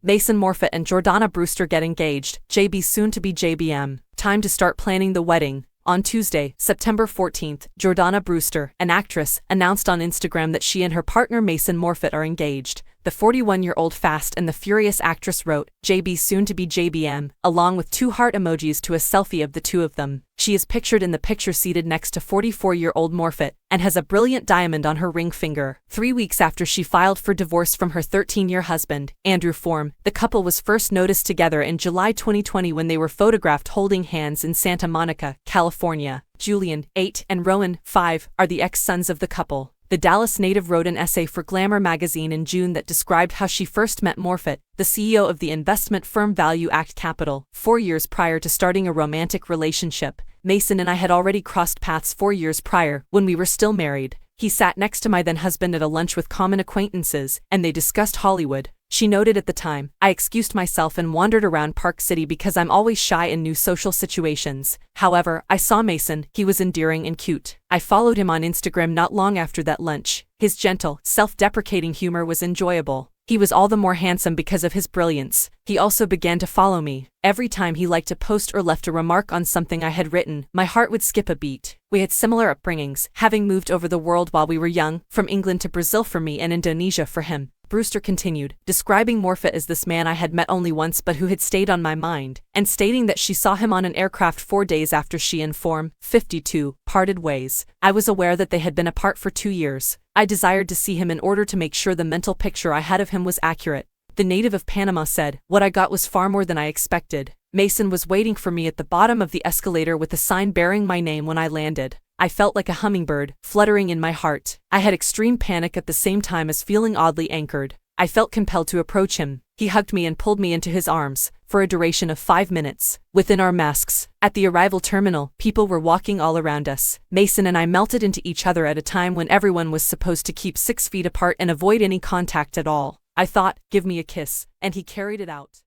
Mason Morfitt and Jordana Brewster get engaged, JB soon to be JBM. Time to start planning the wedding. On Tuesday, September 14th, Jordana Brewster, an actress, announced on Instagram that she and her partner Mason Morfitt are engaged. The 41-year-old Fast and the Furious actress wrote, JB soon to be JBM, along with 2 heart emojis to a selfie of the two of them. She is pictured in the picture seated next to 44-year-old Morfitt, and has a brilliant diamond on her ring finger. 3 weeks after she filed for divorce from her 13-year husband, Andrew Form, the couple was first noticed together in July 2020 when they were photographed holding hands in Santa Monica, California. Julian, 8, and Rowan, 5, are the ex-sons of the couple. The Dallas native wrote an essay for Glamour magazine in June that described how she first met Morfitt, the CEO of the investment firm Value Act Capital. 4 years prior to starting a romantic relationship, Mason and I had already crossed paths 4 years prior, when we were still married. He sat next to my then-husband at a lunch with common acquaintances, and they discussed Hollywood. She noted at the time, I excused myself and wandered around Park City because I'm always shy in new social situations. However, I saw Mason, he was endearing and cute. I followed him on Instagram not long after that lunch. His gentle, self-deprecating humor was enjoyable. He was all the more handsome because of his brilliance. He also began to follow me. Every time he liked a post or left a remark on something I had written, my heart would skip a beat. We had similar upbringings, having moved over the world while we were young, from England to Brazil for me and Indonesia for him. Brewster continued, describing Morfitt as this man I had met only once but who had stayed on my mind, and stating that she saw him on an aircraft 4 days after she and Form, 52, parted ways. I was aware that they had been apart for 2 years. I desired to see him in order to make sure the mental picture I had of him was accurate. The native of Panama said, what I got was far more than I expected. Mason was waiting for me at the bottom of the escalator with a sign bearing my name when I landed. I felt like a hummingbird, fluttering in my heart. I had extreme panic at the same time as feeling oddly anchored. I felt compelled to approach him. He hugged me and pulled me into his arms, for a duration of 5 minutes. Within our masks, at the arrival terminal, people were walking all around us. Mason and I melted into each other at a time when everyone was supposed to keep 6 feet apart and avoid any contact at all. I thought, give me a kiss, and he carried it out.